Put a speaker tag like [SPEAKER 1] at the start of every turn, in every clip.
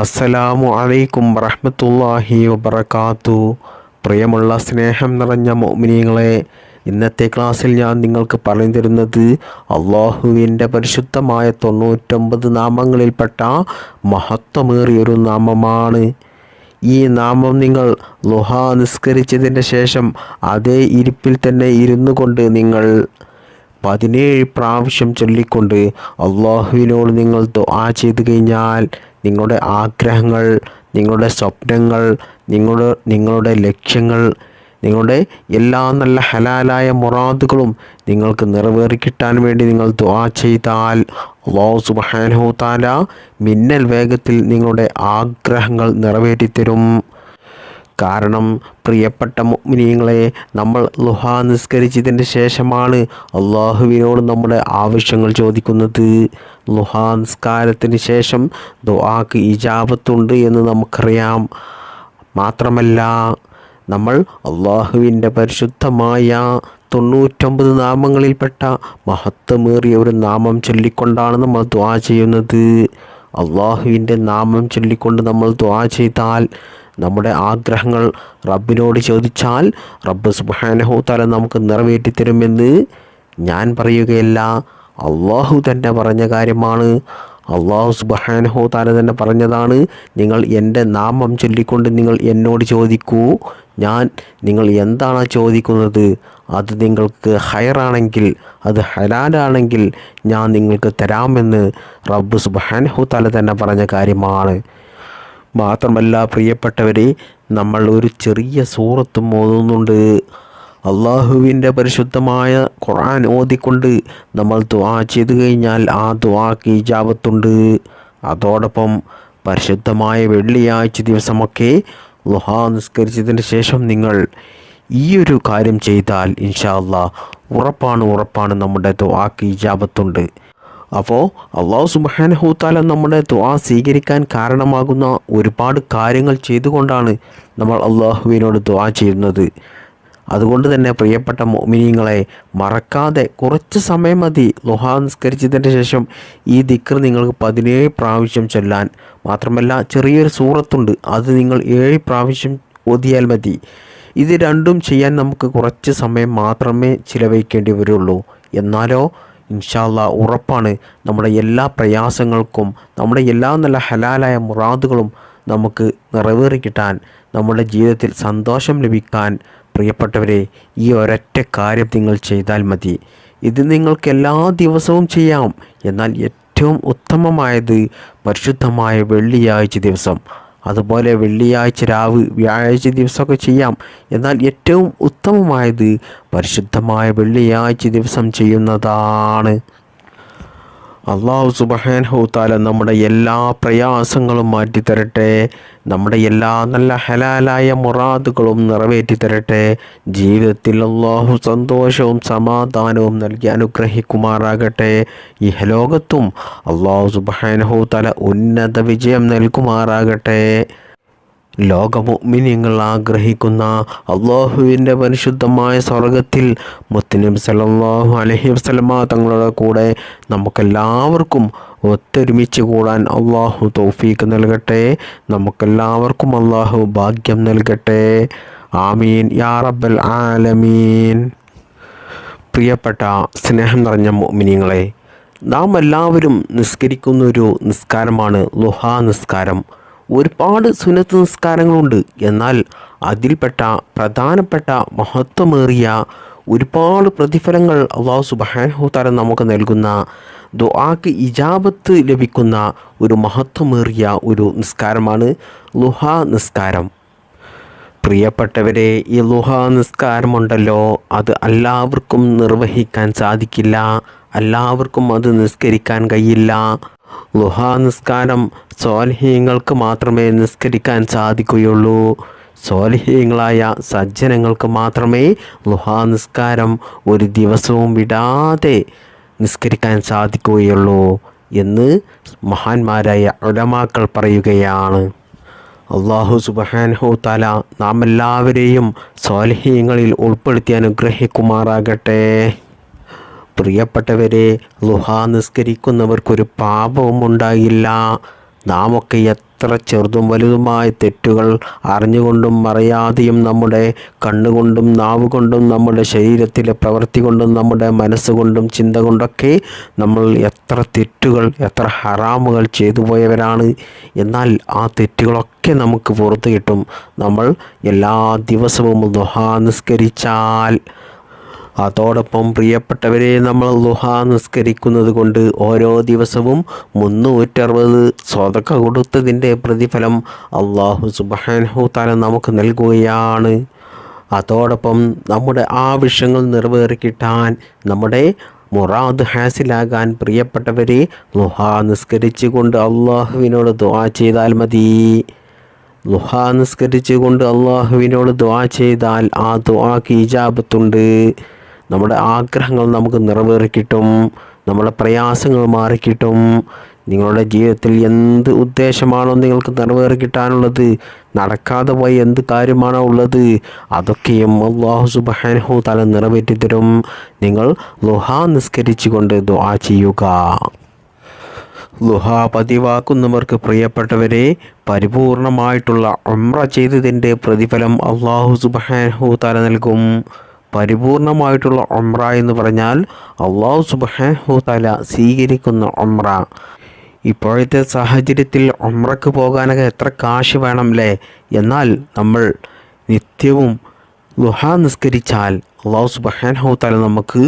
[SPEAKER 1] അസ്സലാമു അലൈക്കും വറഹ്മത്തുള്ളാഹി വബറകാത്തു. പ്രിയമുള്ള സ്നേഹം നിറഞ്ഞ മുഅ്മിനീങ്ങളെ, ഇന്നത്തെ ക്ലാസ്സിൽ ഞാൻ നിങ്ങൾക്ക് പറഞ്ഞു തരുന്നത് അള്ളാഹുവിൻ്റെ പരിശുദ്ധമായ 99 നാമങ്ങളിൽപ്പെട്ട മഹത്വമേറിയൊരു നാമമാണ്. ഈ നാമം നിങ്ങൾ ളുഹാ നിസ്കരിച്ചതിൻ്റെ ശേഷം അതേ ഇരിപ്പിൽ തന്നെ ഇരുന്നു കൊണ്ട് നിങ്ങൾ 17 പ്രാവശ്യം ചൊല്ലിക്കൊണ്ട് അള്ളാഹുവിനോട് നിങ്ങൾ ദുആ ചെയ്തു കഴിഞ്ഞാൽ നിങ്ങളുടെ ആഗ്രഹങ്ങൾ, നിങ്ങളുടെ സ്വപ്നങ്ങൾ, നിങ്ങളുടെ ലക്ഷ്യങ്ങൾ, നിങ്ങളുടെ എല്ലാ നല്ല ഹലാലായ മുറാദുകളും നിങ്ങൾക്ക് നിറവേറിക്കിട്ടാൻ വേണ്ടി നിങ്ങൾ ദുആ ചെയ്താൽ അല്ലാഹു സുബ്ഹാനഹു തആല മിന്നൽ വേഗത്തിൽ നിങ്ങളുടെ ആഗ്രഹങ്ങൾ നിറവേറ്റിത്തരും. കാരണം പ്രിയപ്പെട്ട മുഅ്മിനീങ്ങളെ, നമ്മൾ ളുഹാ നിസ്കരിച്ചതിൻ്റെ ശേഷമാണ് അള്ളാഹുവിനോട് നമ്മുടെ ആവശ്യങ്ങൾ ചോദിക്കുന്നത്. ളുഹാ നിസ്കാരത്തിന് ശേഷം ദുആക്ക് ഇജാബത്തുണ്ട് എന്ന് നമുക്കറിയാം. മാത്രമല്ല, നമ്മൾ അള്ളാഹുവിൻ്റെ പരിശുദ്ധമായ 99 നാമങ്ങളിൽപ്പെട്ട മഹത്വമേറിയ ഒരു നാമം ചൊല്ലിക്കൊണ്ടാണ് നമ്മൾ ദുആ ചെയ്യുന്നത്. അള്ളാഹുവിൻ്റെ നാമം ചൊല്ലിക്കൊണ്ട് നമ്മൾ ദുആ ചെയ്താൽ നമ്മുടെ ആഗ്രഹങ്ങൾ റബ്ബിനോട് ചോദിച്ചാൽ റബ്ബ് സുബ്ഹാനഹു തആല നമുക്ക് നിറവേറ്റിത്തരുമെന്ന് ഞാൻ പറയുകയല്ല, അള്ളാഹു തന്നെ പറഞ്ഞ കാര്യമാണ്. അള്ളാഹു സുബ്ഹാനഹു തആല തന്നെ പറഞ്ഞതാണ്, നിങ്ങൾ എൻ്റെ നാമം ചൊല്ലിക്കൊണ്ട് നിങ്ങൾ എന്നോട് ചോദിക്കൂ, നിങ്ങൾ എന്താണ് ചോദിക്കുന്നത് അത് നിങ്ങൾക്ക് ഹൈറാണെങ്കിൽ, അത് ഹലാലാണെങ്കിൽ ഞാൻ നിങ്ങൾക്ക് തരാമെന്ന് റബ്ബ് സുബ്ഹാനഹു തആല തന്നെ പറഞ്ഞ കാര്യമാണ്. മാത്രമല്ല പ്രിയപ്പെട്ടവരെ, നമ്മൾ ഒരു ചെറിയ സൂറത്തും ഓതുന്നുണ്ട്. അള്ളാഹുവിൻ്റെ പരിശുദ്ധമായ ഖുർആൻ ഓതിക്കൊണ്ട് നമ്മൾ ദുആ ചെയ്തു കഴിഞ്ഞാൽ ആ ദുആക്ക് ഇജാബത്തുണ്ട്. അതോടൊപ്പം പരിശുദ്ധമായ വെള്ളിയാഴ്ച ദിവസമൊക്കെ ളുഹാ നിസ്കരിച്ചതിന് ശേഷം നിങ്ങൾ ഈ ഒരു കാര്യം ചെയ്താൽ ഇൻഷാ അല്ലാഹ് ഉറപ്പാണ് നമ്മുടെ ദുആക്ക് ഇജാബത്തുണ്ട്. അപ്പോൾ അല്ലാഹു സുബ്ഹാനഹു തആല നമ്മുടെ ദുആ സ്വീകരിക്കാൻ കാരണമാകുന്ന ഒരുപാട് കാര്യങ്ങൾ ചെയ്തുകൊണ്ടാണ് നമ്മൾ അള്ളാഹുവിനോട് ദുആ ചെയ്യുന്നത്. അതുകൊണ്ട് തന്നെ പ്രിയപ്പെട്ട മുഅ്മിനീങ്ങളെ, മറക്കാതെ കുറച്ച് സമയം മതി ളുഹാ നിസ്കരിച്ചതിൻ്റെ ശേഷം ഈ ദിക്ർ നിങ്ങൾക്ക് 17 പ്രാവശ്യം ചൊല്ലാൻ. മാത്രമല്ല, ചെറിയൊരു സൂറത്തുണ്ട്, അത് നിങ്ങൾ 7 പ്രാവശ്യം ഓതിയാൽ മതി. ഇത് രണ്ടും ചെയ്യാൻ നമുക്ക് കുറച്ച് സമയം മാത്രമേ ചിലവഴിക്കേണ്ടി വരുള്ളൂ. എന്നാലോ ഇൻഷാ അല്ലാഹ് ഉറപ്പാണ് നമ്മുടെ എല്ലാ പ്രയാസങ്ങൾക്കും, നമ്മുടെ എല്ലാ നല്ല ഹലാലായ മുറാദുകളും നമുക്ക് നിറവേറിക്കിട്ടാൻ, നമ്മുടെ ജീവിതത്തിൽ സന്തോഷം ലഭിക്കാൻ. പ്രിയപ്പെട്ടവരെ, ഈ ഒരൊറ്റ കാര്യം നിങ്ങൾ ചെയ്താൽ മതി. ഇത് നിങ്ങൾക്ക് എല്ലാ ദിവസവും ചെയ്യാം. എന്നാൽ ഏറ്റവും ഉത്തമമായത് പരിശുദ്ധമായ വെള്ളിയാഴ്ച ദിവസം, അതുപോലെ വെള്ളിയാഴ്ച രാവ്, വ്യാഴാഴ്ച ദിവസമൊക്കെ ചെയ്യാം. എന്നാൽ ഏറ്റവും ഉത്തമമായത് പരിശുദ്ധമായ വെള്ളിയാഴ്ച ദിവസം ചെയ്യുന്നതാണ്. അല്ലാഹു സുബ്ഹാനഹു തആല നമ്മുടെ എല്ലാ പ്രയാസങ്ങളും മാറ്റിത്തരട്ടെ, നമ്മുടെ എല്ലാ നല്ല ഹലാലായ മുറാദുകളും നിറവേറ്റിത്തരട്ടെ. ജീവിതത്തിൽ അല്ലാഹു സന്തോഷവും സമാധാനവും നൽകി അനുഗ്രഹിക്കുമാറാകട്ടെ. ഇഹലോകത്തും അല്ലാഹു സുബ്ഹാനഹു തആല ഉന്നത വിജയം നൽകുമാറാകട്ടെ. ലോക മുഅ്മിനീങ്ങൾ ആഗ്രഹിക്കുന്ന അള്ളാഹുവിൻ്റെ പരിശുദ്ധമായ സ്വർഗത്തിൽ മുത്തുനബി സല്ലല്ലാഹു അലൈഹി വസല്ലമ തങ്ങളുടെ കൂടെ നമുക്കെല്ലാവർക്കും ഒത്തൊരുമിച്ച് കൂടാൻ അള്ളാഹു തൗഫീഖ് നൽകട്ടെ. നമുക്കെല്ലാവർക്കും അള്ളാഹു ഭാഗ്യം നൽകട്ടെ. ആമീൻ യാ റബ്ബൽ ആലമീൻ. പ്രിയപ്പെട്ട സ്നേഹം നിറഞ്ഞ മുഅ്മിനീങ്ങളെ, നാം എല്ലാവരും നിസ്കരിക്കുന്നൊരു നിസ്കാരമാണ് ളുഹാ നിസ്കാരം. ഒരുപാട് സുന്നത്ത് നിസ്കാരങ്ങളുണ്ട്. എന്നാൽ അതിൽപ്പെട്ട പ്രധാനപ്പെട്ട മഹത്വമേറിയ ഒരുപാട് പ്രതിഫലങ്ങൾ അല്ലാഹു സുബ്ഹാനഹു തആല നമുക്ക് നൽകുന്ന, ദുആക്ക് ഇജാബത്ത് ലഭിക്കുന്ന ഒരു മഹത്വമേറിയ ഒരു നിസ്കാരമാണ് ളുഹാ നിസ്കാരം. പ്രിയപ്പെട്ടവരെ, ഈ ളുഹാ നിസ്കാരമുണ്ടല്ലോ, അത് എല്ലാവർക്കും നിർവഹിക്കാൻ സാധിക്കില്ല, എല്ലാവർക്കും അത് നിസ്കരിക്കാൻ കഴിയില്ല. ളുഹാ നിസ്കാരം സ്വാലിഹീങ്ങൾക്ക് മാത്രമേ നിസ്കരിക്കാൻ സാധിക്കുകയുള്ളൂ. സ്വാലിഹീങ്ങളായ സജ്ജനങ്ങൾക്ക് മാത്രമേ ളുഹാ നിസ്കാരം ഒരു ദിവസവും വിടാതെ നിസ്കരിക്കാൻ സാധിക്കുകയുള്ളൂ എന്ന് മഹാന്മാരായ ഉലമാക്കൾ പറയുകയാണ്. അല്ലാഹു സുബ്ഹാനഹു തആല നാം എല്ലാവരെയും സ്വാലിഹീങ്ങളിൽ ഉൾപ്പെടുത്തി അനുഗ്രഹിക്കുമാറാകട്ടെ. പ്രിയപ്പെട്ടവരെ, ളുഹാ നിസ്കരിക്കുന്നവർക്കൊരു പാപവും ഉണ്ടാകില്ല. നാമൊക്കെ എത്ര ചെറുതും വലുതുമായ തെറ്റുകൾ അറിഞ്ഞുകൊണ്ടും അറിയാതെയും നമ്മുടെ കണ്ണുകൊണ്ടും നാവുകൊണ്ടും നമ്മുടെ ശരീരത്തിലെ പ്രവൃത്തി കൊണ്ടും നമ്മുടെ മനസ്സുകൊണ്ടും ചിന്ത കൊണ്ടൊക്കെ നമ്മൾ എത്ര തെറ്റുകൾ എത്ര ഹറാമുകൾ ചെയ്തു പോയവരാണ്. എന്നാൽ ആ തെറ്റുകളൊക്കെ നമുക്ക് പുറത്തു കിട്ടും നമ്മൾ എല്ലാ ദിവസവും ദുഹാ നിസ്കരിച്ചാൽ. അതോടൊപ്പം പ്രിയപ്പെട്ടവരെ, നമ്മൾ ദുഹാ നിസ്കരിക്കുന്നത് കൊണ്ട് ഓരോ ദിവസവും 360 സ്വതക്ക കൊടുത്തതിൻ്റെ പ്രതിഫലം അല്ലാഹു സുബ്ഹാനഹു തആല നമുക്ക് നൽകുകയാണ്. അതോടൊപ്പം നമ്മുടെ ആവശ്യങ്ങൾ നിറവേറിക്കിട്ടാൻ, നമ്മുടെ മുറാദ് ഹാസിലാകാൻ പ്രിയപ്പെട്ടവരെ ദുഹാ നിസ്കരിച്ചു കൊണ്ട് അള്ളാഹുവിനോട് ദുആ ചെയ്താൽ മതി. ദുഹാ നിസ്കരിച്ചു കൊണ്ട് അള്ളാഹുവിനോട് ദുആ ചെയ്താൽ ആ ദുആക്ക് ഇജാബത്തുണ്ട്. നമ്മുടെ ആഗ്രഹങ്ങൾ നമുക്ക് നിറവേറിക്കിട്ടും, നമ്മുടെ പ്രയാസങ്ങൾ മാറിക്കിട്ടും. നിങ്ങളുടെ ജീവിതത്തിൽ എന്ത് ഉദ്ദേശമാണോ നിങ്ങൾക്ക് നിറവേറിക്കിട്ടാനുള്ളത്, നടക്കാതെ പോയ എന്ത് കാര്യമാണോ ഉള്ളത്, അതൊക്കെയും അല്ലാഹു സുബ്ഹാനഹു തആല നിറവേറ്റി തരും. നിങ്ങൾ ദുഹാ നിസ്കരിച്ചു കൊണ്ട് ദുആ ചെയ്യുക. ദുഹാ പതിവാക്കുന്നവർക്ക് പ്രിയപ്പെട്ടവരെ പരിപൂർണമായിട്ടുള്ള ഉംറ ചെയ്തതിൻ്റെ പ്രതിഫലം അല്ലാഹു സുബ്ഹാനഹു തആല നൽകും. പരിപൂർണമായിട്ടുള്ള ഉംറ എന്ന് പറഞ്ഞാൽ അല്ലാഹു സുബ്ഹാനഹു തആല സ്വീകരിക്കുന്ന ഉംറ. ഇപ്പോഴത്തെ സാഹചര്യത്തിൽ ഉംറക്ക് പോകാനൊക്കെ എത്ര കാശ് വേണം അല്ലേ? എന്നാൽ നമ്മൾ നിത്യവും ദുഹാ നിസ്കരിച്ചാൽ അല്ലാഹു സുബ്ഹാനഹു തആല നമുക്ക്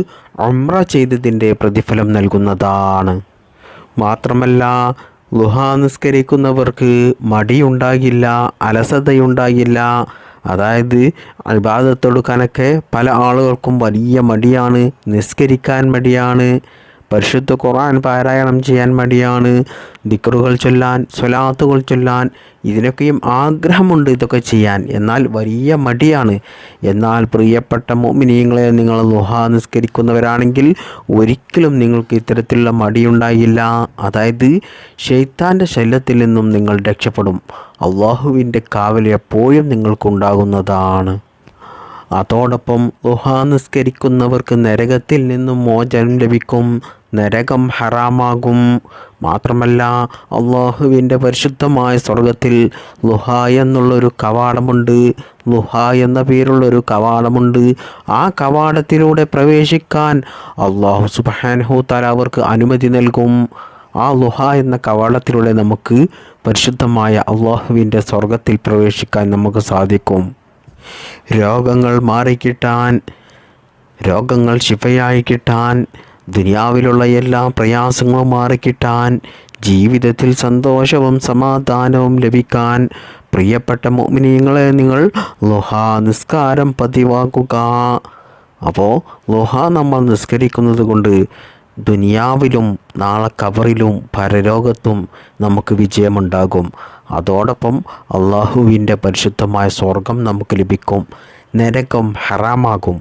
[SPEAKER 1] ഉംറ ചെയ്തതിൻ്റെ പ്രതിഫലം നൽകുന്നതാണ്. മാത്രമല്ല, ദുഹാ നിസ്കരിക്കുന്നവർക്ക് മടിയുണ്ടാകില്ല, അലസതയുണ്ടാകില്ല. അതായത് ഇബാദത്തെടുക്കാനൊക്കെ പല ആളുകൾക്കും വലിയ മടിയാണ്, നിസ്കരിക്കാൻ മടിയാണ്, പരിശുദ്ധ ഖുർആൻ പാരായണം ചെയ്യാൻ മടിയാണ്, ദിക്റുകൾ ചൊല്ലാൻ, സ്വലാത്തുകൾ ചൊല്ലാൻ, ഇതിനൊക്കെയും ആഗ്രഹമുണ്ട് ഇതൊക്കെ ചെയ്യാൻ, എന്നാൽ വലിയ മടിയാണ്. എന്നാൽ പ്രിയപ്പെട്ട മുഅ്മിനീങ്ങളെ, നിങ്ങൾ ദുഹാ നിസ്കരിക്കുന്നവരാണെങ്കിൽ ഒരിക്കലും നിങ്ങൾക്ക് ഇത്തരത്തിലുള്ള മടിയുണ്ടാകില്ല. അതായത് ശൈത്താൻ്റെ ശല്യത്തിൽ നിന്നും നിങ്ങൾ രക്ഷപ്പെടും. അള്ളാഹുവിൻ്റെ കാവൽ എപ്പോഴും നിങ്ങൾക്കുണ്ടാകുന്നതാണ്. അതോടൊപ്പം ദുഹാ നിസ്കരിക്കുന്നവർക്ക് നരകത്തിൽ നിന്നും മോചനം ലഭിക്കും, നരകം ഹറാമാകും. മാത്രമല്ല, അള്ളാഹുവിൻ്റെ പരിശുദ്ധമായ സ്വർഗത്തിൽ ദുഹാ എന്നുള്ളൊരു കവാടമുണ്ട്, ദുഹാ എന്ന പേരുള്ളൊരു കവാടമുണ്ട്. ആ കവാടത്തിലൂടെ പ്രവേശിക്കാൻ അല്ലാഹു സുബ്ഹാനഹു തആല അവർക്ക് അനുമതി നൽകും. ആ ദുഹാ എന്ന കവാടത്തിലൂടെ നമുക്ക് പരിശുദ്ധമായ അള്ളാഹുവിൻ്റെ സ്വർഗത്തിൽ പ്രവേശിക്കാൻ നമുക്ക് സാധിക്കും. രോഗങ്ങൾ മാറിക്കിട്ടാൻ, രോഗങ്ങൾ ശിഫയായി കിട്ടാൻ, ദുനിയാവിലുള്ള എല്ലാ പ്രയാസങ്ങളും മാറിക്കിട്ടാൻ, ജീവിതത്തിൽ സന്തോഷവും സമാധാനവും ലഭിക്കാൻ പ്രിയപ്പെട്ട മുഅ്മിനീങ്ങളെ, നിങ്ങൾ ദുഹാ നിസ്കാരം പതിവാക്കുക. അപ്പോൾ ദുഹാ നമ്മൾ നിസ്കരിക്കുന്നത് കൊണ്ട് ദുനിയാവിലും നാളെ ഖബറിലും പരലോകത്തും നമുക്ക് വിജയമുണ്ടാകും. അതോടൊപ്പം അള്ളാഹുവിൻ്റെ പരിശുദ്ധമായ സ്വർഗം നമുക്ക് ലഭിക്കും, നരകം ഹറാമാകും.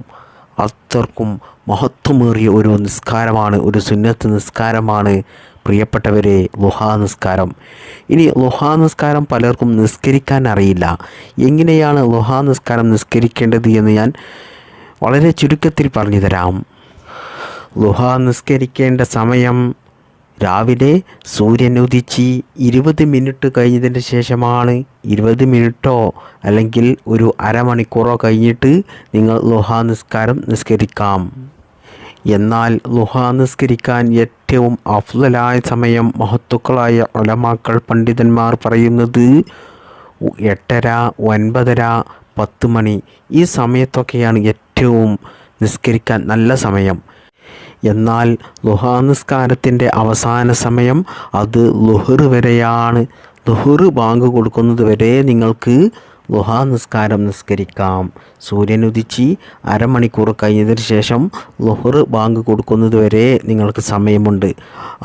[SPEAKER 1] അത്രക്കും മഹത്വമേറിയ ഒരു നിസ്കാരമാണ്, ഒരു സുന്നത്ത് നിസ്കാരമാണ് പ്രിയപ്പെട്ടവരെ ദുഹാ നിസ്കാരം. ഇനി ദുഹാ നിസ്കാരം പലർക്കും നിസ്കരിക്കാൻ അറിയില്ല. എങ്ങനെയാണ് ദുഹാ നിസ്കാരം നിസ്കരിക്കേണ്ടത് എന്ന് ഞാൻ വളരെ ചുരുക്കത്തിൽ പറഞ്ഞു തരാം. ദുഹാ നിസ്കരിക്കേണ്ട സമയം രാവിലെ സൂര്യൻ ഉദിച്ച് 20 മിനിറ്റ് കഴിഞ്ഞതിന് ശേഷമാണ്. 20 മിനിറ്റോ അല്ലെങ്കിൽ ഒരു അരമണിക്കൂറോ കഴിഞ്ഞിട്ട് നിങ്ങൾ ദുഹാ നിസ്കാരം നിസ്കരിക്കാം. എന്നാൽ ദുഹാ നിസ്കരിക്കാൻ ഏറ്റവും അഫ്ളലായ സമയം മഹത്തുക്കളായ ഉലമാക്കൾ, പണ്ഡിതന്മാർ പറയുന്നത് 8:30, 9:30, 10 മണി ഈ സമയത്തൊക്കെയാണ് ഏറ്റവും നിസ്കരിക്കാൻ നല്ല സമയം. എന്നാൽ ദുഹാ നിസ്കാരത്തിൻ്റെ അവസാന സമയം അത് ളുഹർ വരെയാണ്. ളുഹർ ബാങ്ക് കൊടുക്കുന്നത് വരെ നിങ്ങൾക്ക് ദുഹാ നിസ്കാരം നിസ്കരിക്കാം. സൂര്യൻ ഉദിച്ച് അരമണിക്കൂർ കഴിഞ്ഞതിന് ശേഷം ളുഹർ ബാങ്ക് കൊടുക്കുന്നത് വരെ നിങ്ങൾക്ക് സമയമുണ്ട്.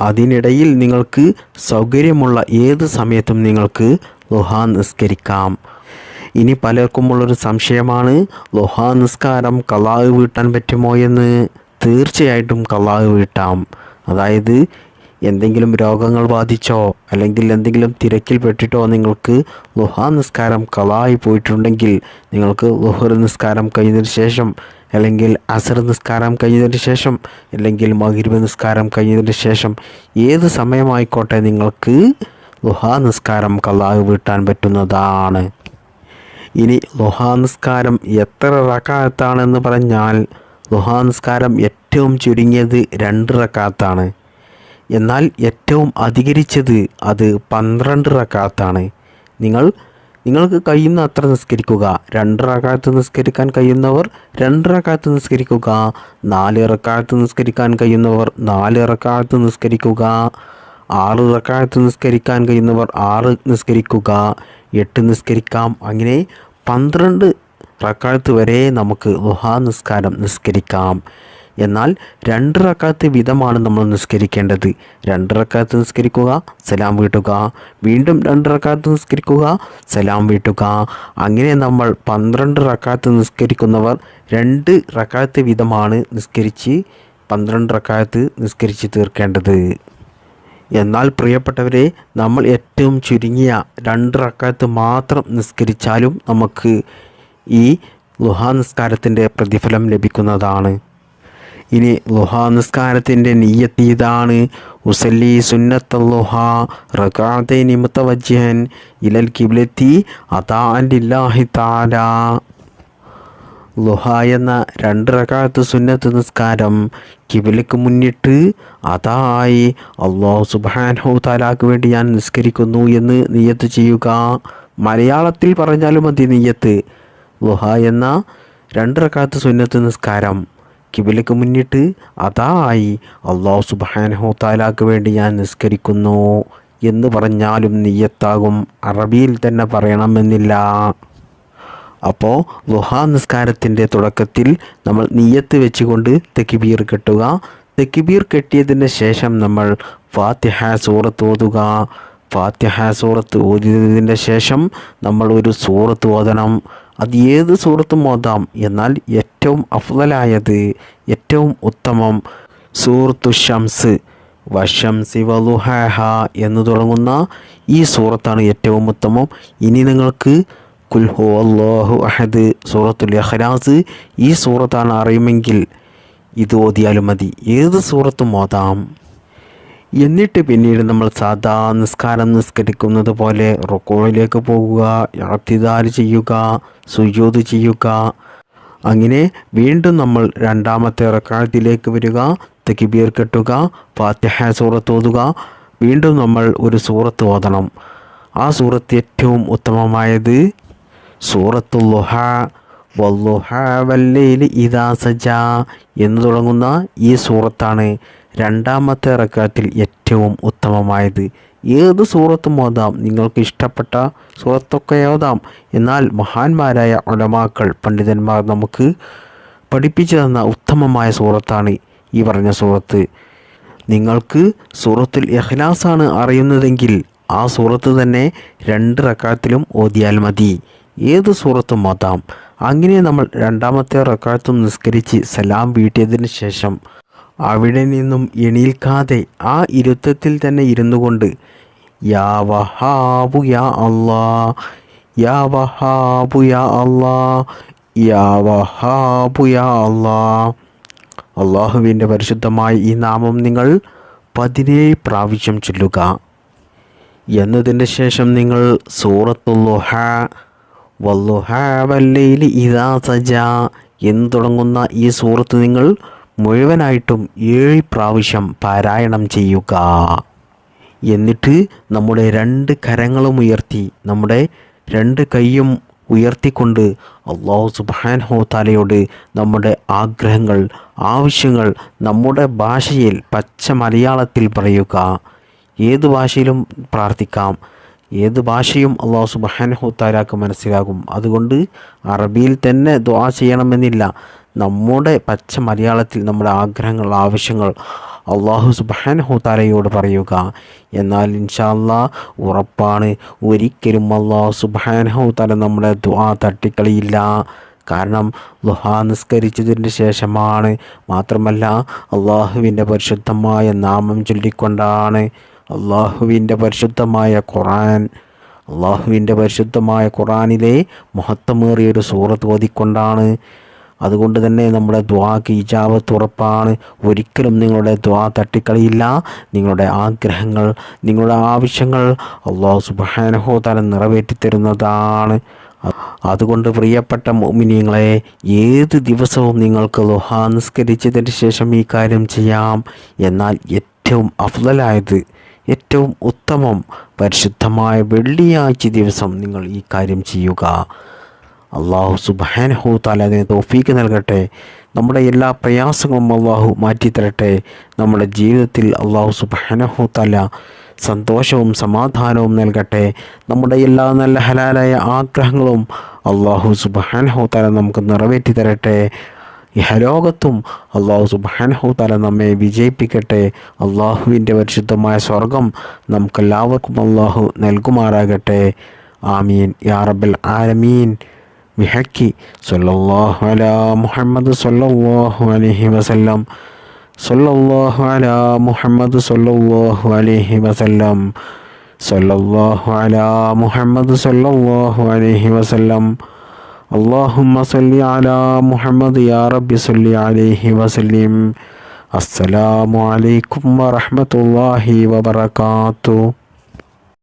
[SPEAKER 1] അതിനിടയിൽ നിങ്ങൾക്ക് സൗകര്യമുള്ള ഏത് സമയത്തും നിങ്ങൾക്ക് ദുഹാ നിസ്കരിക്കാം. ഇനി പലർക്കുമുള്ളൊരു സംശയമാണ്, ദുഹാ നിസ്കാരം ഖളാ വീട്ടാൻ പറ്റുമോ എന്ന്. തീർച്ചയായിട്ടും ഖളാ വീട്ടാം. അതായത് എന്തെങ്കിലും രോഗങ്ങൾ ബാധിച്ചോ അല്ലെങ്കിൽ എന്തെങ്കിലും തിരക്കിൽ പെട്ടിട്ടോ നിങ്ങൾക്ക് ദുഹാ നിസ്കാരം ഖളായി പോയിട്ടുണ്ടെങ്കിൽ നിങ്ങൾക്ക് ളുഹർ നിസ്കാരം കഴിഞ്ഞതിന് ശേഷം, അല്ലെങ്കിൽ അസർ നിസ്കാരം കഴിഞ്ഞതിന് ശേഷം, അല്ലെങ്കിൽ മഗ്രിബ് നിസ്കാരം കഴിഞ്ഞതിന് ശേഷം ഏത് സമയമായിക്കോട്ടെ നിങ്ങൾക്ക് ളുഹാ നിസ്കാരം ഖളാ വീട്ടാൻ പറ്റുന്നതാണ്. ഇനി ളുഹാ നിസ്കാരം എത്ര റക്അത്താണെന്ന് പറഞ്ഞാൽ ളുഹാ നിസ്കാരം ഏറ്റവും ചുരുങ്ങിയത് 2 റക്അത്താണ്. എന്നാൽ ഏറ്റവും അധികരിച്ചത് അത് 12 റക്അത്താണ്. നിങ്ങൾക്ക് കഴിയുന്ന അത്ര നിസ്കരിക്കുക. 2 റക്അത്ത് നിസ്കരിക്കാൻ കഴിയുന്നവർ 2 റക്അത്ത് നിസ്കരിക്കുക. 4 റക്അത്ത് നിസ്കരിക്കാൻ കഴിയുന്നവർ 4 റക്അത്ത് നിസ്കരിക്കുക. 6 റക്അത്ത് നിസ്കരിക്കാൻ കഴിയുന്നവർ 6 നിസ്കരിക്കുക. 8 നിസ്കരിക്കാം. അങ്ങനെ 12 റക്അത്ത് വരെ നമുക്ക് ളുഹാ നിസ്കാരം നിസ്കരിക്കാം. എന്നാൽ 2 റക്അത്ത് വീതമാണ് നമ്മൾ നിസ്കരിക്കേണ്ടത്. 2 റക്അത്ത് നിസ്കരിക്കുക, സലാം വീട്ടുക, വീണ്ടും 2 റക്അത്ത് നിസ്കരിക്കുക, സലാം വീട്ടുക. അങ്ങനെ നമ്മൾ 12 റക്അത്ത് നിസ്കരിക്കുന്നവർ 2 റക്അത്ത് വീതമാണ് നിസ്കരിച്ച് 12 റക്അത്ത് നിസ്കരിച്ച് തീർക്കേണ്ടത്. എന്നാൽ പ്രിയപ്പെട്ടവരെ, നമ്മൾ ഏറ്റവും ചുരുങ്ങിയ 2 റക്അത്ത് മാത്രം നിസ്കരിച്ചാലും നമുക്ക് ഈ ളുഹാ നിസ്കാരത്തിൻ്റെ പ്രതിഫലം ലഭിക്കുന്നതാണ്. ഇനി ളുഹാ നിസ്കാരത്തിൻ്റെ നിയ്യത്ത് ഇതാണ്: ഉസല്ലി സുന്നത്തുൽ ളുഹാ റക്അത്തൈനി മുതവജ്ജിഹൻ ഇലൽ ഖിബ്ലത്തി അതാഅൻ ലില്ലാഹി തആല. ളുഹ എന്ന 2 റക്അത്ത് സുന്നത്ത് നിസ്കാരം ഖിബ്ലക്ക് മുന്നിട്ട് അതായി അല്ലാഹു സുബ്ഹാനഹു തആലക്ക് വേണ്ടി ഞാൻ നിസ്കരിക്കുന്നു എന്ന് നിയ്യത്ത് ചെയ്യുക. മലയാളത്തിൽ പറഞ്ഞാലും മതി നിയ്യത്ത്. ളുഹ എന്ന 2 റക്അത്ത് സുന്നത്ത് നിസ്കാരം ഖിബ്ലക്ക് മുന്നിട്ട് അതായി അല്ലാഹു സുബ്ഹാനഹു തആലക്ക് വേണ്ടി ഞാൻ നിസ്കരിക്കുന്നു എന്ന് പറഞ്ഞാലും നിയ്യത്താകും. അറബിയിൽ തന്നെ പറയണമെന്നില്ല. അപ്പോൾ ളുഹാ നിസ്കാരത്തിൻ്റെ തുടക്കത്തിൽ നമ്മൾ നിയ്യത്ത് വെച്ചുകൊണ്ട് തക്ബീർ കെട്ടുക. തക്ബീർ കെട്ടിയതിന് ശേഷം നമ്മൾ ഫാത്തിഹ സൂറത്ത് ഓതുക. ഫാത്തിഹ സൂറത്ത് ഓതിയതിൻ്റെ ശേഷം നമ്മൾ ഒരു സൂറത്ത് ഓതണം. അത് ഏത് സൂറത്തും ഓതാം. എന്നാൽ ഏറ്റവും അഫ്ളലായത്, ഏറ്റവും ഉത്തമം സൂറത്തു ഷംസ്, വശംസി വളുഹാഹ എന്ന് തുടങ്ങുന്ന ഈ സൂറത്താണ് ഏറ്റവും ഉത്തമം. ഇനി നിങ്ങൾക്ക് ഖുൽ ഹുവല്ലാഹു അഹദ്, സൂറത്തുൽ ഇഖ്ലാസ്, ഈ സൂറത്താണ് അറിയുമെങ്കിൽ ഇത് ഓതിയാലും മതി. ഏത് സൂറത്തും ഓതാം. എന്നിട്ട് പിന്നീട് നമ്മൾ സാധാ നിസ്കാരം നിസ്കരിക്കുന്നത് പോലെ റുകൂഇലേക്ക് പോകുക, ഇഅ്തിദാൽ ചെയ്യുക, സുജൂദ് ചെയ്യുക. അങ്ങനെ വീണ്ടും നമ്മൾ 2ാമത്തെ റക്അത്തിലേക്ക് വരിക, തക്ബീർ കെട്ടുക, ഫാത്തിഹ സൂറത്ത് ഓതുക. വീണ്ടും നമ്മൾ ഒരു സൂറത്ത് ഓതണം. ആ സൂറത്ത് ഏറ്റവും ഉത്തമമായത് സൂറത്തുൽ ളുഹാ വല്ളുഹാ വല്ലൈലി ഇദാ സജാ എന്ന് തുടങ്ങുന്ന ഈ സൂറത്താണ് 2ാമത്തെ റക്അത്തിൽ ഏറ്റവും ഉത്തമമായത്. ഏത് സൂറത്തും ഓതാം. നിങ്ങൾക്ക് ഇഷ്ടപ്പെട്ട സൂറത്തൊക്കെ ഓതാം. എന്നാൽ മഹാന്മാരായ ഉലമാക്കൾ, പണ്ഡിതന്മാർ നമുക്ക് പഠിപ്പിച്ചു തന്ന ഉത്തമമായ സൂറത്താണ് ഈ പറഞ്ഞ സൂറത്ത്. നിങ്ങൾക്ക് സൂറത്തുൽ ഇഖ്ലാസാണ് അറിയുന്നതെങ്കിൽ ആ സൂറത്ത് തന്നെ 2 റക്അത്തിലും ഓതിയാൽ മതി. ഏത് സൂറത്തും ഓതാം. അങ്ങനെ നമ്മൾ 2ാമത്തെ റക്അത്തും നിസ്കരിച്ച് സലാം വീട്ടിയതിന് ശേഷം അവിടെ നിന്നും എണീൽക്കാതെ ആ ഇരുത്തത്തിൽ തന്നെ ഇരുന്നു കൊണ്ട് യാ വഹാബു യാ അല്ലാ, യാ വഹാബു യാ അല്ലാ, യാ വഹാബു യാ അല്ലാ, അള്ളാഹുവിൻ്റെ പരിശുദ്ധമായ ഈ നാമം നിങ്ങൾ 17 പ്രാവശ്യം ചൊല്ലുക. എന്നതിൻ്റെ ശേഷം നിങ്ങൾ സൂറത്തുൽ ളുഹാ വല്ളുഹാ വല്ലൈലി ഇദാ സജാ എന്ന് തുടങ്ങുന്ന ഈ സൂറത്ത് നിങ്ങൾ മുഴുവനായിട്ടും 7 പ്രാവശ്യം പാരായണം ചെയ്യുക. എന്നിട്ട് നമ്മുടെ 2 കരങ്ങളും ഉയർത്തി, നമ്മുടെ 2 കൈയും ഉയർത്തിക്കൊണ്ട് അല്ലാഹു സുബ്ഹാനഹു തആലയോട് നമ്മുടെ ആഗ്രഹങ്ങൾ, ആവശ്യങ്ങൾ നമ്മുടെ ഭാഷയിൽ പച്ച മലയാളത്തിൽ പറയുക. ഏത് ഭാഷയിലും പ്രാർത്ഥിക്കാം. ഏത് ഭാഷയും അല്ലാഹു സുബ്ഹാനഹു തആലക്ക് മനസ്സിലാകും. അതുകൊണ്ട് അറബിയിൽ തന്നെ ദുആ ചെയ്യണമെന്നില്ല. നമ്മുടെ പച്ച മലയാളത്തിൽ നമ്മുടെ ആഗ്രഹങ്ങൾ, ആവശ്യങ്ങൾ അല്ലാഹു സുബ്ഹാനഹു തആലയോട് പറയുക. എന്നാൽ ഇൻഷാ അല്ലാഹ് ഉറപ്പാണ്, ഒരിക്കലും അല്ലാഹു സുബ്ഹാനഹു തആല നമ്മുടെ ദുആ തട്ടിക്കളയില്ല. കാരണം ളുഹാ നിസ്കരിച്ചതിന് ശേഷമാണ്. മാത്രമല്ല അള്ളാഹുവിൻ്റെ പരിശുദ്ധമായ നാമം ചൊല്ലിക്കൊണ്ടാണ്, അള്ളാഹുവിൻ്റെ പരിശുദ്ധമായ ഖുർആനിലെ മഹത്വമേറിയൊരു സൂറത്ത് ഓതിക്കൊണ്ടാണ്, അതുകൊണ്ട് തന്നെ നമ്മുടെ ദുആക്ക് ഇജാബത്ത് ഉറപ്പാണ്. ഒരിക്കലും നിങ്ങളുടെ ദുആ തട്ടിക്കളിയില്ല. നിങ്ങളുടെ ആഗ്രഹങ്ങൾ, നിങ്ങളുടെ ആവശ്യങ്ങൾ അല്ലാഹു സുബ്ഹാനഹു വ തആല നിറവേറ്റി തരുന്നതാണ്. അതുകൊണ്ട് പ്രിയപ്പെട്ട മുഅ്മിനീങ്ങളെ, ഏത് ദിവസവും നിങ്ങൾക്ക് ദുഹാ നിസ്കരിച്ചതിന് ശേഷം ഈ കാര്യം ചെയ്യാം. എന്നാൽ ഏറ്റവും അഫ്ളലായത്, ഏറ്റവും ഉത്തമം പരിശുദ്ധമായ വെള്ളിയാഴ്ച ദിവസം നിങ്ങൾ ഈ കാര്യം ചെയ്യുക. അല്ലാഹു സുബ്ഹാനഹു വ തആല അതിന് തൗഫീക്ക് നൽകട്ടെ. നമ്മുടെ എല്ലാ പ്രയാസങ്ങളും അല്ലാഹു മാറ്റിത്തരട്ടെ. നമ്മുടെ ജീവിതത്തിൽ അല്ലാഹു സുബ്ഹാനഹു വ തആല സന്തോഷവും സമാധാനവും നൽകട്ടെ. നമ്മുടെ എല്ലാ നല്ല ഹലാലായ ആഗ്രഹങ്ങളും അല്ലാഹു സുബ്ഹാനഹു വ തആല നമുക്ക് നിറവേറ്റി തരട്ടെ. ഇഹലോകത്തും അല്ലാഹു സുബ്ഹാനഹു വ തആല നമ്മെ വിജയിപ്പിക്കട്ടെ. അല്ലാഹുവിൻ്റെ പരിശുദ്ധമായ സ്വർഗം നമുക്കെല്ലാവർക്കും അല്ലാഹു നൽകുമാറാകട്ടെ. ആമീൻ യാ റബ്ബൽ ആലമീൻ. ബിഹഖി സ്വല്ലല്ലാഹു അലാ മുഹമ്മദ് സ്വല്ലല്ലാഹു അലൈഹി വസല്ലം. സ്വല്ലല്ലാഹു അലാ മുഹമ്മദ് സ്വല്ലല്ലാഹു അലൈഹി വസല്ലം. സ്വല്ലല്ലാഹു അലാ മുഹമ്മദ് സ്വല്ലല്ലാഹു അലൈഹി വസല്ലം. അല്ലാഹുമ്മ സ്വല്ലി അലാ മുഹമ്മദ് യാ റബ്ബി സ്വല്ലി അലൈഹി വസല്ലിം. അസ്സലാമു അലൈക്കും വറഹ്മത്തുള്ളാഹി വബറകാതുഹു.